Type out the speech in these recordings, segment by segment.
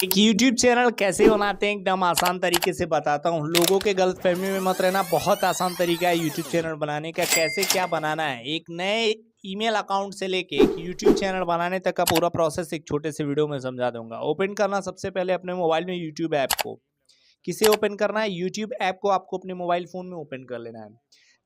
एक YouTube channel कैसे बनाते हैं एकदम आसान तरीके से बताता हूँ। लोगों के गलतफहमी में मत रहना, बहुत आसान तरीका है यूट्यूब चैनल बनाने का। कैसे क्या बनाना है, एक नए ईमेल अकाउंट से लेके एक यूट्यूब चैनल बनाने तक का पूरा प्रोसेस एक छोटे से वीडियो में समझा दूंगा। ओपन करना सबसे पहले अपने मोबाइल में यूट्यूब ऐप को। किसे ओपन करना है, यूट्यूब ऐप को आपको अपने मोबाइल फ़ोन में ओपन कर लेना है।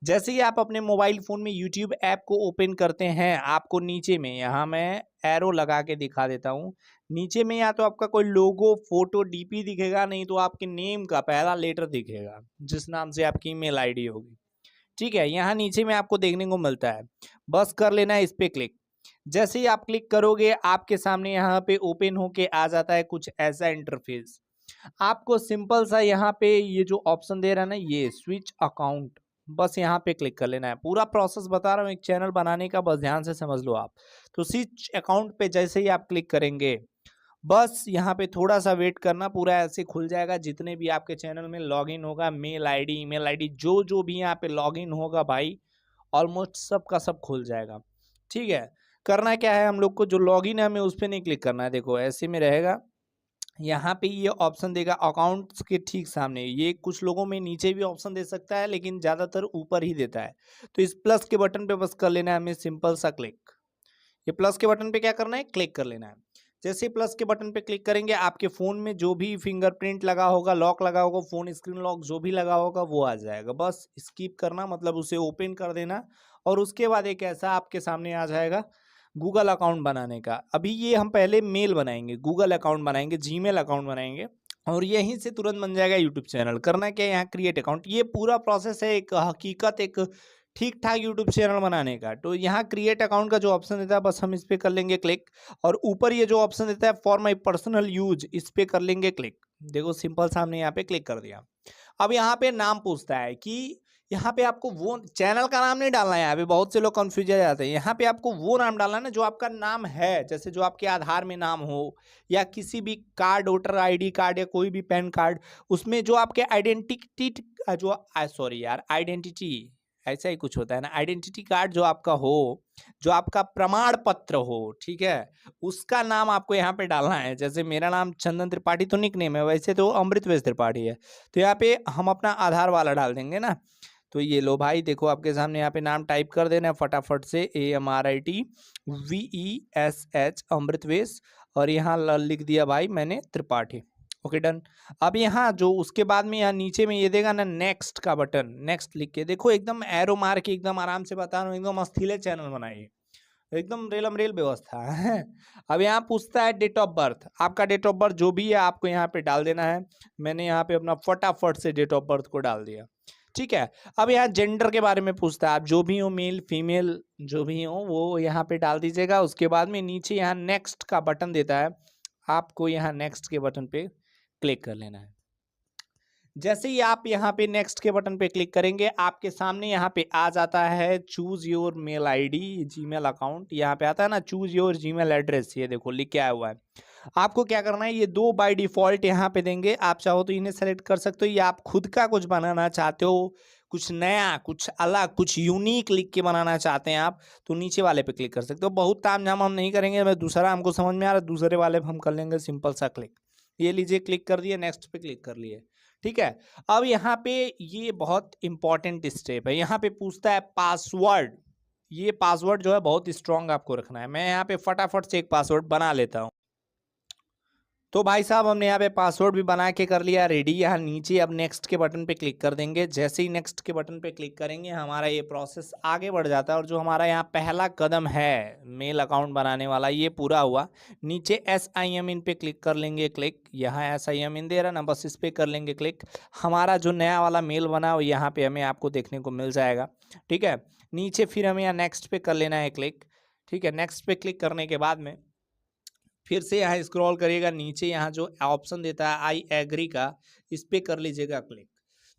जैसे ही आप अपने मोबाइल फ़ोन में यूट्यूब ऐप को ओपन करते हैं, आपको नीचे में यहाँ मैं एरो लगा के दिखा देता हूँ। नीचे में या तो आपका कोई लोगो, फोटो, डीपी दिखेगा, नहीं तो आपके नेम का पहला लेटर दिखेगा, जिस नाम से आपकी ईमेल आईडी होगी। ठीक है, यहाँ नीचे में आपको देखने को मिलता है, बस कर लेना है इस पे क्लिक। जैसे ही आप क्लिक करोगे, आपके सामने यहाँ पे ओपन होके आ जाता है कुछ ऐसा इंटरफेस। आपको सिंपल सा यहाँ पे ये जो ऑप्शन दे रहा है ना, ये स्विच अकाउंट, बस यहाँ पे क्लिक कर लेना है। पूरा प्रोसेस बता रहा हूँ एक चैनल बनाने का, बस ध्यान से समझ लो आप। तो स्विच अकाउंट पे जैसे ही आप क्लिक करेंगे, बस यहाँ पे थोड़ा सा वेट करना, पूरा ऐसे खुल जाएगा। जितने भी आपके चैनल में लॉगिन होगा, मेल आईडी, ईमेल आईडी, जो जो भी यहाँ पे लॉगिन होगा भाई, ऑलमोस्ट सब का सब खुल जाएगा। ठीक है, करना क्या है हम लोग को, जो लॉगिन है हमें उस पर नहीं क्लिक करना है। देखो ऐसे में रहेगा, यहाँ पे ये ऑप्शन देगा अकाउंट्स के ठीक सामने। ये कुछ लोगों में नीचे भी ऑप्शन दे सकता है, लेकिन ज़्यादातर ऊपर ही देता है। तो इस प्लस के बटन पे बस कर लेना है हमें सिंपल सा क्लिक। ये प्लस के बटन पे क्या करना है, क्लिक कर लेना है। जैसे ही प्लस के बटन पे क्लिक करेंगे, आपके फ़ोन में जो भी फिंगरप्रिंट लगा होगा, लॉक लगा होगा, फ़ोन स्क्रीन लॉक जो भी लगा होगा वो आ जाएगा। बस स्किप करना, मतलब उसे ओपन कर देना, और उसके बाद एक ऐसा आपके सामने आ जाएगा गूगल अकाउंट बनाने का। अभी ये हम पहले मेल बनाएंगे, गूगल अकाउंट बनाएंगे, जीमेल अकाउंट बनाएंगे, और यहीं से तुरंत बन जाएगा यूट्यूब चैनल। करना क्या है, यहाँ क्रिएट अकाउंट, ये पूरा प्रोसेस है एक हकीकत, एक ठीक ठाक यूट्यूब चैनल बनाने का। तो यहाँ क्रिएट अकाउंट का जो ऑप्शन देता है, बस हम इस पर कर लेंगे क्लिक, और ऊपर ये जो ऑप्शन देता है फॉर माई पर्सनल यूज, इस पर कर लेंगे क्लिक। देखो सिंपल सा हमने यहाँ पे क्लिक कर दिया। अब यहाँ पे नाम पूछता है कि यहाँ पे आपको वो चैनल का नाम नहीं डालना है। यहाँ पे बहुत से लोग कंफ्यूज हो जाते हैं। यहाँ पे आपको वो नाम डालना है ना जो आपका नाम है, जैसे जो आपके आधार में नाम हो, या किसी भी कार्ड, वोटर आईडी कार्ड, या कोई भी पैन कार्ड, उसमें जो आपके आइडेंटिटी जो सॉरी यार, आइडेंटिटी ऐसा ही कुछ होता है ना, आइडेंटिटी कार्ड जो आपका हो, जो आपका प्रमाण पत्र हो, ठीक है, उसका नाम आपको यहाँ पे डालना है। जैसे मेरा नाम चंदन त्रिपाठी तो निक नेम है, वैसे तो अमृतवेश त्रिपाठी है। तो यहाँ पे हम अपना आधार वाला डाल देंगे ना। तो ये लो भाई, देखो आपके सामने यहाँ पे नाम टाइप कर देना है फटाफट से, AMRITVESH अमृतवेश, और यहाँ लिख दिया भाई मैंने त्रिपाठी। Okay done. अब यहाँ जो उसके बाद में यहाँ नीचे में ये देगा ना नेक्स्ट का बटन, नेक्स्ट लिख के देखो, एकदम एरो मार के, एकदम आराम से बता रहा हूँ, एकदम अस्थिले चैनल बनाइए, एकदम रेलम रेल व्यवस्था है। अब यहाँ पूछता है डेट ऑफ बर्थ, आपका डेट ऑफ बर्थ जो भी है आपको यहाँ पे डाल देना है। मैंने यहाँ पे अपना फटाफट से डेट ऑफ बर्थ को डाल दिया। ठीक है, अब यहाँ जेंडर के बारे में पूछता है, आप जो भी हो, मेल फीमेल जो भी हो वो यहाँ पे डाल दीजिएगा। उसके बाद में नीचे यहाँ नेक्स्ट का बटन देता है, आपको यहाँ नेक्स्ट के बटन पे क्लिक कर लेना है। जैसे ही आप यहाँ पे नेक्स्ट के बटन पे क्लिक करेंगे, आपके सामने यहाँ पे आ जाता है choose your mail ID, Gmail account. यहाँ पे आता है ना चूज योर जीमेल एड्रेस, ये देखो लिख के आया हुआ है। आपको क्या करना है, ये दो बाय डिफॉल्ट यहाँ पे देंगे, आप चाहो तो इन्हें सेलेक्ट कर सकते हो, या आप खुद का कुछ बनाना चाहते हो, कुछ नया, कुछ अलग, कुछ यूनिक लिख के बनाना चाहते हैं आप, तो नीचे वाले पे क्लिक कर सकते हो। बहुत तामझाम हम नहीं करेंगे, मैं दूसरा हमको समझ में आ रहा है, दूसरे वाले पे हम कर लेंगे सिंपल सा क्लिक। ये लीजिए, क्लिक कर दिए, नेक्स्ट पे क्लिक कर लिए। ठीक है, अब यहाँ पे ये बहुत इंपॉर्टेंट स्टेप है, यहाँ पे पूछता है पासवर्ड। ये पासवर्ड जो है बहुत स्ट्रांग आपको रखना है। मैं यहाँ पे फटाफट से एक पासवर्ड बना लेता हूँ। तो भाई साहब हमने यहाँ पे पासवर्ड भी बना के कर लिया रेडी। यहाँ नीचे अब नेक्स्ट के बटन पे क्लिक कर देंगे। जैसे ही नेक्स्ट के बटन पे क्लिक करेंगे, हमारा ये प्रोसेस आगे बढ़ जाता है, और जो हमारा यहाँ पहला कदम है मेल अकाउंट बनाने वाला, ये पूरा हुआ। नीचे SIM इन पे क्लिक कर लेंगे क्लिक। यहाँ SIM इन दे रहा ना, बस इस पे कर लेंगे क्लिक। हमारा जो नया वाला मेल बना वो यहाँ पे हमें आपको देखने को मिल जाएगा। ठीक है, नीचे फिर हमें यहाँ नेक्स्ट पे कर लेना है क्लिक। ठीक है, नेक्स्ट पे क्लिक करने के बाद में फिर से यहाँ स्क्रॉल करिएगा, नीचे यहाँ जो ऑप्शन देता है आई एग्री का, इस पे कर लीजिएगा क्लिक।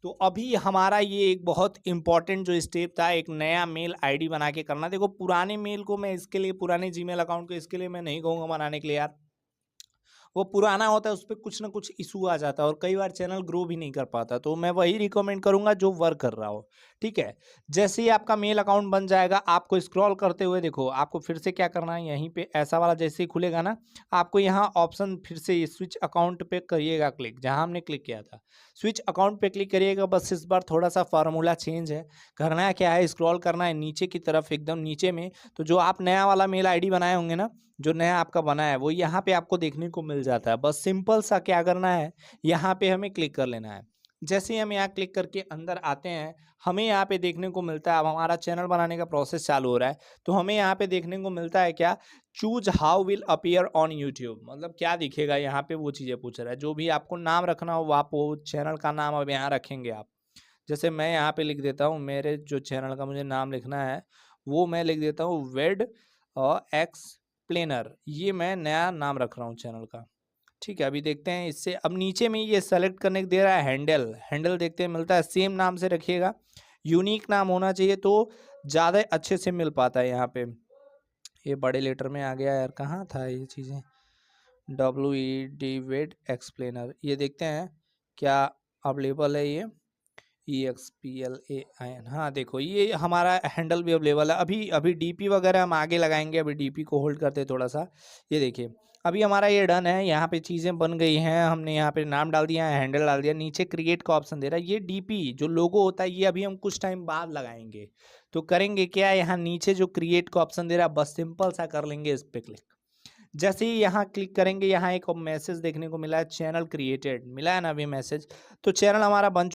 तो अभी हमारा ये एक बहुत इंपॉर्टेंट जो स्टेप था, एक नया मेल आईडी बना के करना। देखो पुराने मेल को मैं इसके लिए, पुराने जीमेल अकाउंट को इसके लिए मैं नहीं कहूँगा बनाने के लिए यार, वो पुराना होता है, उस पे कुछ ना कुछ इशू आ जाता है और कई बार चैनल ग्रो भी नहीं कर पाता। तो मैं वही रिकमेंड करूँगा जो वर्क कर रहा हो, ठीक है? जैसे ही आपका मेल अकाउंट बन जाएगा, आपको स्क्रॉल करते हुए देखो, आपको फिर से क्या करना है, यहीं पे ऐसा वाला जैसे ही खुलेगा ना, आपको यहाँ ऑप्शन फिर से स्विच अकाउंट पे करिएगा क्लिक, जहाँ हमने क्लिक किया था। स्विच अकाउंट पे क्लिक करिएगा, बस इस बार थोड़ा-सा फ़ॉर्मूला चेंज है। करना है क्या है, स्क्रॉल करना है नीचे की तरफ एकदम नीचे में, तो जो आप नया वाला मेल आईडी बनाए होंगे ना, जो नया आपका बना है, वो यहाँ पे आपको देखने को मिल जाता है। बस सिंपल सा क्या करना है, यहाँ पे हमें क्लिक कर लेना है। जैसे ही हम यहाँ क्लिक करके अंदर आते हैं, हमें यहाँ पे देखने को मिलता है, अब हमारा चैनल बनाने का प्रोसेस चालू हो रहा है, तो हमें यहाँ पे देखने को मिलता है क्या, choose how will appear on YouTube, मतलब क्या दिखेगा यहाँ पे, वो चीज़ें पूछ रहा है। जो भी आपको नाम रखना हो, वो आप वो चैनल का नाम अब यहाँ रखेंगे आप। जैसे मैं यहाँ पे लिख देता हूँ, मेरे जो चैनल का मुझे नाम लिखना है, वो मैं लिख देता हूँ वेड एक्सप्लेनर, ये मैं नया नाम रख रहा हूँ चैनल का। ठीक है, अभी देखते हैं इससे, अब नीचे में ये सेलेक्ट करने को दे रहा है हैंडल, हैंडल देखते हैं मिलता है, सेम नाम से रखिएगा, यूनिक नाम होना चाहिए तो ज़्यादा अच्छे से मिल पाता है यहाँ पे। ये बड़े लेटर में आ गया यार, कहाँ था ये चीज़ें, WED वेड एक्सप्लेनर, ये देखते हैं क्या अवेलेबल है ये, EXPLAIN, हाँ देखो ये हमारा हैंडल भी अवेलेबल है। अभी अभी DP वगैरह हम आगे लगाएंगे, अभी DP को होल्ड करते हैं थोड़ा सा। ये देखिए अभी हमारा ये डन है, यहाँ पे चीज़ें बन गई हैं, हमने यहाँ पे नाम डाल दिया है, हैंडल डाल दिया, नीचे क्रिएट का ऑप्शन दे रहा है। ये DP जो लोगो होता है, ये अभी हम कुछ टाइम बाद लगाएंगे। तो करेंगे क्या, यहाँ नीचे जो क्रिएट का ऑप्शन दे रहा है, बस सिंपल सा कर लेंगे इस पर क्लिक। जैसे ही यहाँ क्लिक करेंगे, यहाँ एक मैसेज देखने को मिला है, चैनल क्रिएटेड मिला है ना अभी मैसेज, तो चैनल हमारा बन